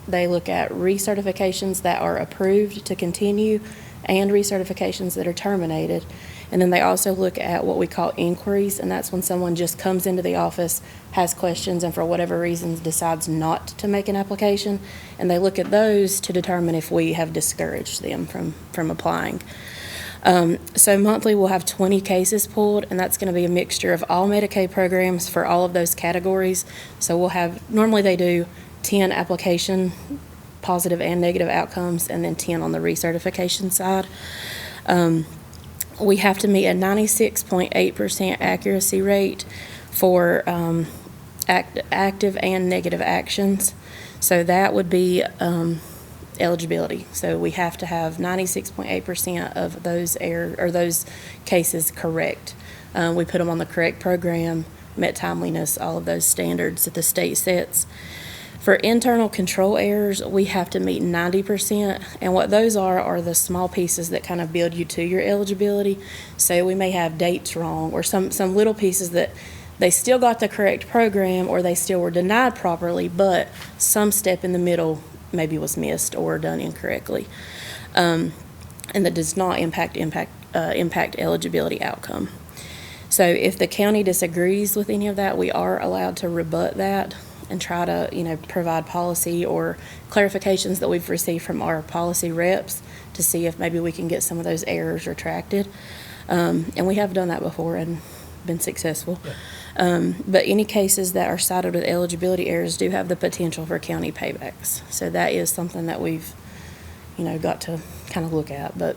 They look at recertifications that are approved to continue and recertifications that are terminated. And then they also look at what we call inquiries, and that's when someone just comes into the office, has questions, and for whatever reasons decides not to make an application. And they look at those to determine if we have discouraged them from applying. So monthly, we'll have 20 cases pulled, and that's going to be a mixture of all Medicaid programs for all of those categories. So we'll have, normally they do 10 application positive and negative outcomes, and then 10 on the recertification side. We have to meet a 96.8% accuracy rate for active and negative actions. So that would be eligibility. So we have to have 96.8% of those cases correct. We put them on the correct program, met timeliness, all of those standards that the state sets. For internal control errors, we have to meet 90%, and what those are the small pieces that kind of build you to your eligibility. So we may have dates wrong, or some little pieces that they still got the correct program, or they still were denied properly, but some step in the middle maybe was missed or done incorrectly. And that does not impact eligibility outcome. So if the county disagrees with any of that, we are allowed to rebut that and try to, provide policy or clarifications that we've received from our policy reps to see if maybe we can get some of those errors retracted. And we have done that before and been successful. But any cases that are cited with eligibility errors do have the potential for county paybacks. So that is something that we've, got to kind of look at, but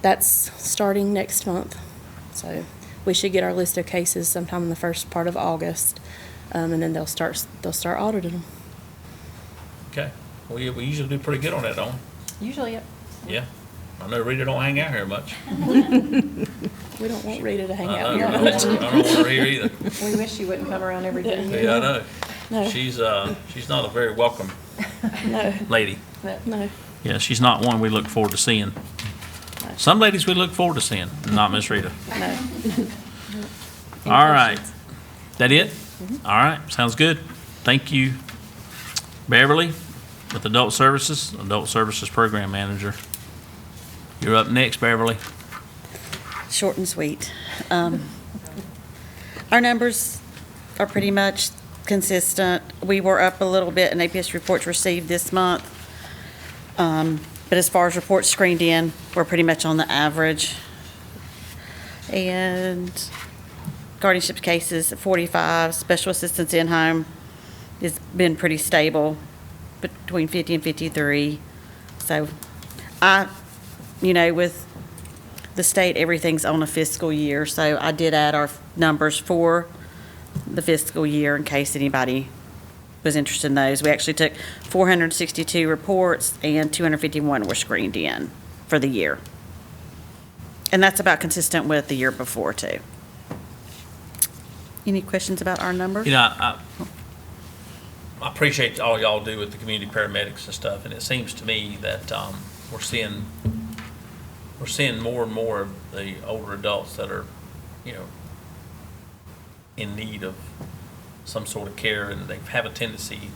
that's starting next month. So we should get our list of cases sometime in the first part of August, and then they'll start auditing them. Okay. We usually do pretty good on that, don't we? Usually, yep. Yeah. I know Rita don't hang out here much. We don't want Rita to hang out I here. don't want her here either. We wish you wouldn't come around every day. Yeah, I know. No. She's not a very welcome No, lady. no. Yeah, she's not one we look forward to seeing. Some ladies we look forward to seeing, not Miss Rita. No. All right. That it? All right, sounds good. Thank you. Beverly, with Adult Services Program Manager. You're up next, Beverly. Short and sweet. Our numbers are pretty much consistent. We were up a little bit in APS reports received this month. But as far as reports screened in, we're pretty much on the average. And guardianship cases, 45, special assistance in-home has been pretty stable, between 50 and 53. So with the state, everything's on a fiscal year, so I did add our numbers for the fiscal year in case anybody was interested in those. We actually took 462 reports and 251 were screened in for the year. And that's about consistent with the year before, too. Any questions about our numbers? You know, I appreciate all y'all do with the community paramedics and stuff, and it seems to me that we're seeing more and more of the older adults that are, in need of some sort of care, and they have a tendency,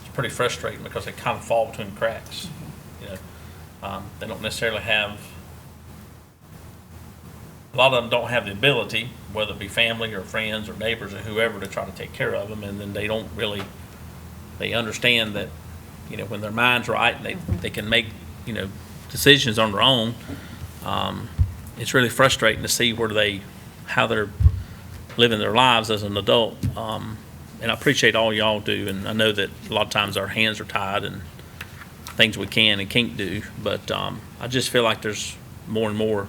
it's pretty frustrating because they kind of fall between the cracks. They don't necessarily have, a lot of them don't have the ability, whether it be family or friends or neighbors or whoever, to try to take care of them, and then they understand that, when their mind's right and they can make, decisions on their own. It's really frustrating to see how they're living their lives as an adult. And I appreciate all y'all do, and I know that a lot of times our hands are tied and things we can and can't do, but I just feel like there's more and more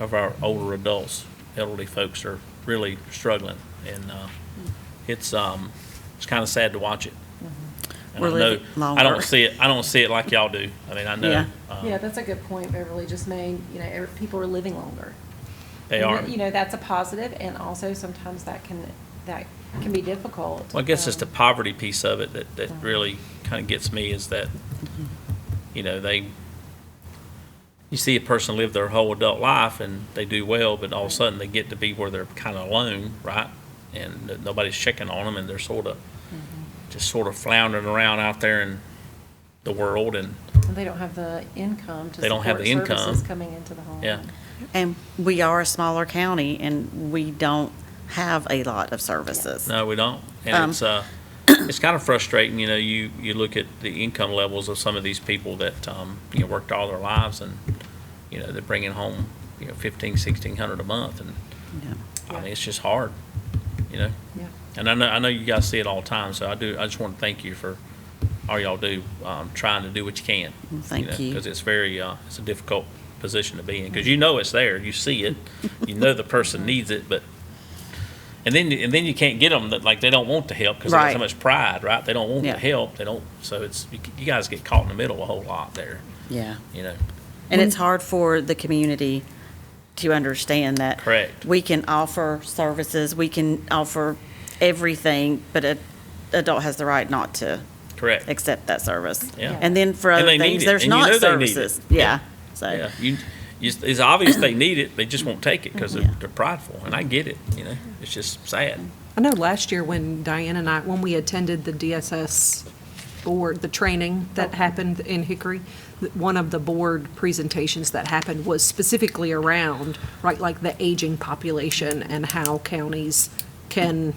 of our older adults, elderly folks, are really struggling, and it's kind of sad to watch it. And We're living longer. I don't see it like y'all do. I mean, I know. Yeah. Yeah, that's a good point, Beverly, just saying, people are living longer. They are. That's a positive, and also sometimes that can be difficult. Well, I guess it's the poverty piece of it that really kind of gets me, is that, you see a person live their whole adult life and they do well, but all of a sudden they get to be where they're kind of alone, right? And nobody's checking on them, and they're just sort of floundering around out there in the world, and they don't have the income to They don't have support the income. services coming into the home. yeah. And we are a smaller county, and we don't have a lot of services. No, we don't. And it's kind of frustrating, you look at the income levels of some of these people that, worked all their lives, and, they're bringing home, $1,500, $1,600 a month, and Yeah. I mean, it's just hard, Yeah. And I know you guys see it all the time, so I just want to thank you for all y'all do, trying to do what you can. Thank you. Because it's it's a difficult position to be in, because it's there, you see it, the person needs it, but, and then you can't get them that, like, they don't want to help because they got so Right. much pride, right? They don't want Yeah. to help, so it's, you guys get caught in the middle a whole lot there, Yeah. you know. And it's hard for the community to understand that. Correct. We can offer services, we can offer everything, but an adult has the right not to Correct. accept that service. Yeah. And then for And other they need things, it, there's and you not know they need it. services. Yeah. Yeah, so. Yeah, it's obvious they need it, they just won't take it because Yeah. they're prideful, and I get it, it's just sad. I know last year when Diane and when we attended the DSS board, the training that happened in Hickory, one of the board presentations that happened was specifically around, right, like the aging population and how counties can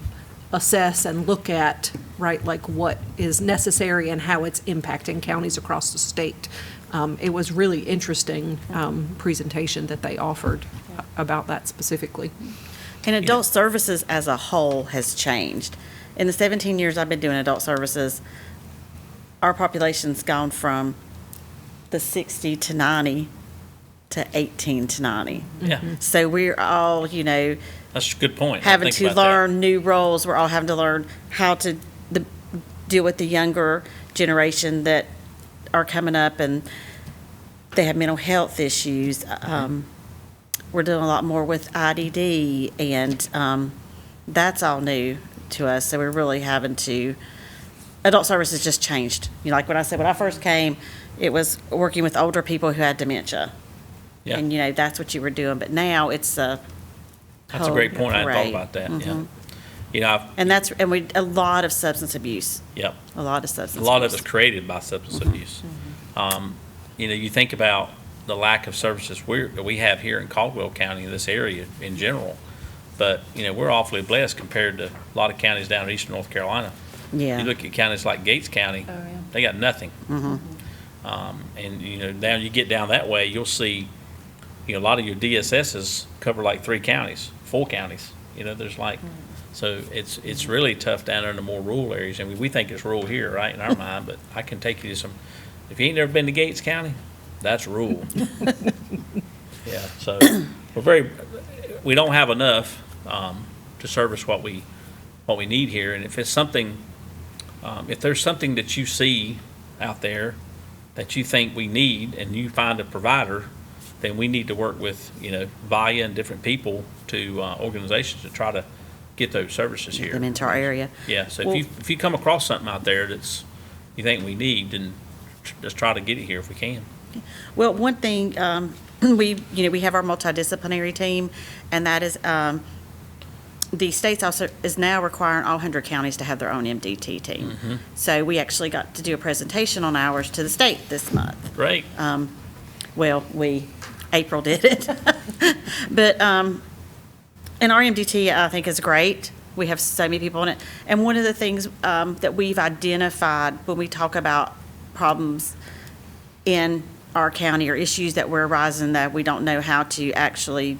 assess and look at, right, like what is necessary and how it's impacting counties across the state. It was really interesting presentation that they offered about that specifically. And adult services as a whole has changed. In the 17 years I've been doing adult services, our population's gone from the 60 to 90 to 18 to 90. Yeah, So we're all, you know, that's a good point. I having think to about that. learn new roles. We're all having to learn how to deal with the younger generation that are coming up and they have mental health issues. We're doing a lot more with IDD, and that's all new to us. So we're really having to. Adult services just changed. You know, like when I said when I first came, it was working with older people who had dementia, Yeah. and you know that's what you were doing. But now it's a That's a great whole point. I hadn't thought array. about that, yeah. Mhm. You know, And we a lot of substance abuse. yep. A lot of substance. A lot of abuse. it's created by substance abuse. You know, you think about the lack of services we have here in Caldwell County, in this area in general. But, you know, we're awfully blessed compared to a lot of counties down in eastern North Carolina. Yeah. You look at counties like Gates County, they got nothing. And, you know, down, you get down that way, you'll see, you know, a lot of your DSSs cover like 3 counties, 4 counties. You know, there's like, so it's really tough down in the more rural areas. I mean, we think it's rural here, right, in our mind, but I can take you to some, if you ain't never been to Gates County, that's rural. Yeah, so we don't have enough to service what we need here. And if it's something, if there's something that you see out there that you think we need and you find a provider, then we need to work with, you know, VIA and different people to organizations to try to get those services here. Them into our area. Yeah, so Well- if you come across something out there that's you think we need, then just try to get it here if we can. Well, one thing, we have our multidisciplinary team, and that is, the states also is now requiring all 100 counties to have their own MDT team. So we actually got to do a presentation on ours to the state this month. Great. April did it. But, and our MDT, I think, is great. We have so many people in it. And one of the things that we've identified when we talk about problems in our county or issues that were arising that we don't know how to actually,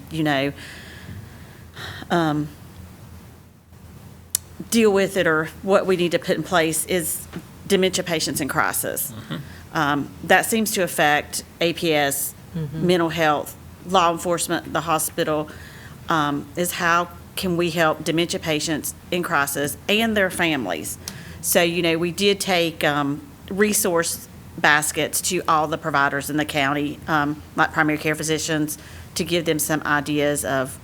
deal with it or what we need to put in place is dementia patients in crisis. That seems to affect APS, mental health, law enforcement, the hospital, is how can we help dementia patients in crisis and their families. So, we did take resource baskets to all the providers in the county, like primary care physicians, to give them some ideas of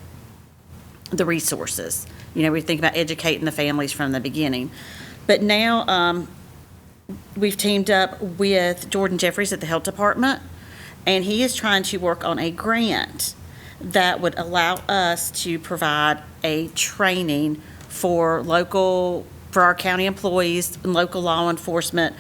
the resources. We think about educating the families from the beginning. But now we've teamed up with Jordan Jeffries at the Health Department, and he is trying to work on a grant that would allow us to provide a training for our county employees and local law enforcement,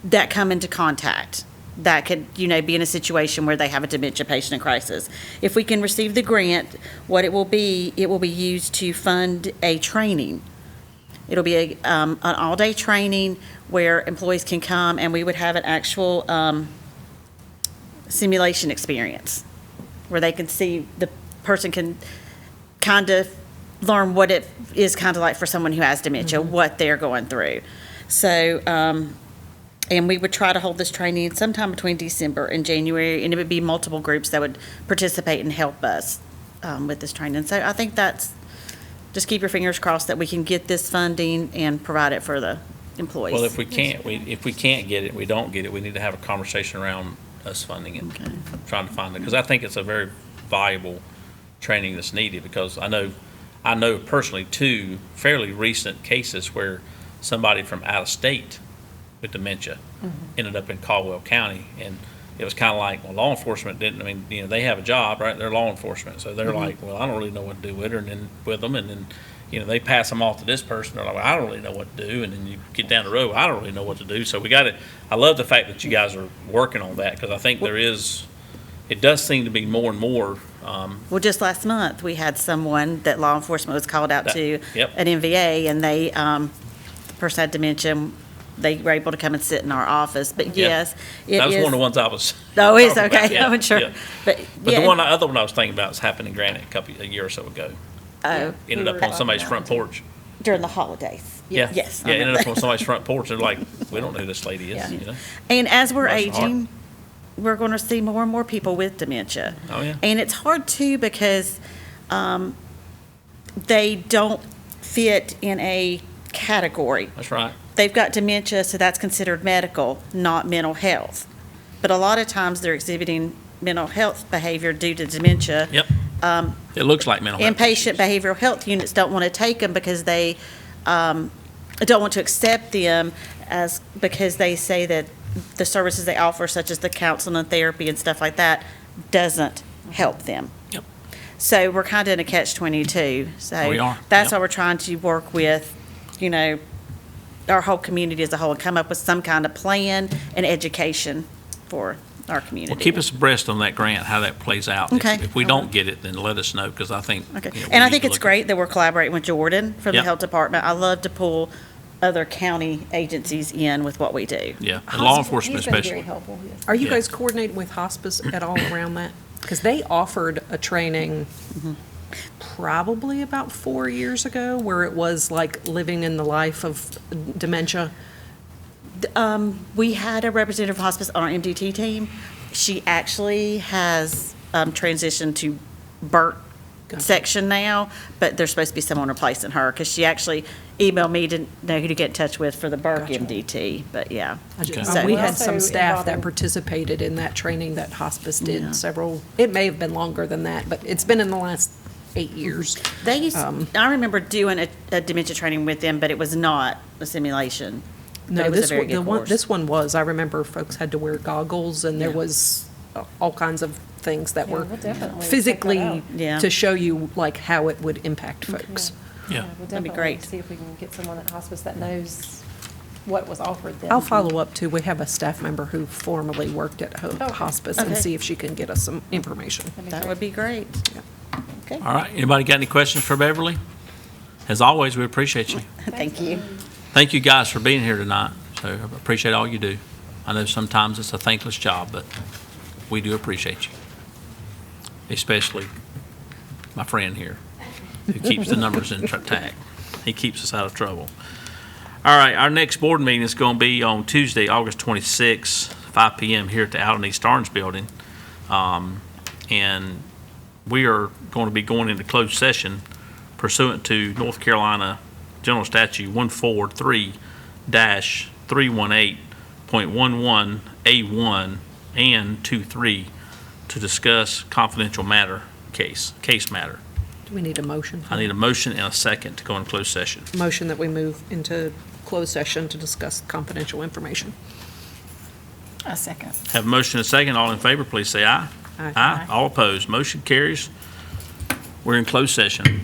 that come into contact, that could, be in a situation where they have a dementia patient in crisis. If we can receive the grant, what it will be used to fund a training. It'll be an all-day training where employees can come and we would have an actual simulation experience where they can see, the person can kind of learn what it is kind of like for someone who has dementia, what they're going through. So, and we would try to hold this training sometime between December and January, and it would be multiple groups that would participate and help us with this training. So I think just keep your fingers crossed that we can get this funding and provide it for the employees. Well, if we can't get it, we don't get it, we need to have a conversation around us funding it, trying to find it, because I think it's a very valuable training that's needed, because I know personally 2 fairly recent cases where somebody from out of state with dementia ended up in Caldwell County, and it was kind of like, well, law enforcement they have a job, right? They're law enforcement, so they're like, well, I don't really know what to do with her, and then with them, and then they pass them off to this person. They're like, well, I don't really know what to do, and then you get down the road, I don't really know what to do. So I love the fact that you guys are working on that, because I think it does seem to be more and more. Well, just last month, we had someone that law enforcement was called out to Yep. at NVA, and the person had dementia, and they were able to come and sit in our office. But yes, it is. That was one of the ones I was. Oh, it's talking about. okay. Yeah, I'm sure. yeah. But the yeah, other one I was thinking about is happening in Granite a year or so ago. Ended up on somebody's front porch. during the holidays. Yeah. Yes. Yeah, ended up on somebody's front porch. They're like, we don't know who this lady is, Yeah. you know? And as we're Bless her heart. aging, we're going to see more and more people with dementia. Oh, yeah. And it's hard too because they don't fit in a category. That's right. They've got dementia, so that's considered medical, not mental health. But a lot of times they're exhibiting mental health behavior due to dementia. Yep. It looks like mental health Inpatient issues. behavioral health units don't want to take them because they don't want to accept them because they say that the services they offer, such as the counseling and therapy and stuff like that, doesn't help them. Yep. So we're kind of in a catch-22. So We are, that's yep. why we're trying to work with, our whole community as a whole and come up with some kind of plan and education for our community. Well, keep us abreast on that grant, how that plays out. Okay. If we don't get it, then let us know, because I think. Okay. we And I need think to it's look at- great that we're collaborating with Jordan from the Yep. Health Department. I love to pull other county agencies in with what we do. Yeah, and law enforcement He's been very especially. helpful, yes. Are you Yeah. guys coordinating with hospice at all around that? Because they offered a training probably about 4 years ago where it was like living in the life of dementia. We had a representative of hospice on our MDT team. She actually has transitioned to Burt Gotcha. section now, but there's supposed to be someone replacing her because she actually emailed me to know who to get in touch with for the Burke Gotcha. MDT, but yeah. Okay. So- We We're had also some staff that involving- participated in that training that hospice did Yeah. several, it may have been longer than that, but it's been in the last 8 years. They used, I remember doing a dementia training with them, but it was not a simulation. But No, it was a this very one, the good one, course. this one was, I remember folks had to wear goggles and there Yeah. was all kinds of things that Yeah, were we'll definitely check that physically out. Yeah. to show you like how it would impact folks. Yeah. We'll That'd be definitely great. see if we can get someone at hospice that knows what was offered them. I'll follow up too. We have a staff member who formerly worked at Okay. hospice and Okay. see if she can get us some information. That would be great. Okay, All right, anybody got any questions for Beverly? As always, we appreciate you. thank you. Thank you guys for being here tonight. So I appreciate all you do. I know sometimes it's a thankless job, but we do appreciate you. Especially my friend here, who keeps the numbers in track. He keeps us out of trouble. All right, our next board meeting is going to be on Tuesday, August 26th, 5 p.m. here at the Allen East Orange Building. And we are going to be going into closed session pursuant to North Carolina General Statute 143-318.11A1 and 23 to discuss confidential case matter. Do we need a motion? for I need that? a motion and a second to go into closed session. Motion that we move into closed session to discuss confidential information. A second. Have a motion and a second. All in favor, please say aye. Aye. Aye. All opposed. Motion carries. We're in closed session.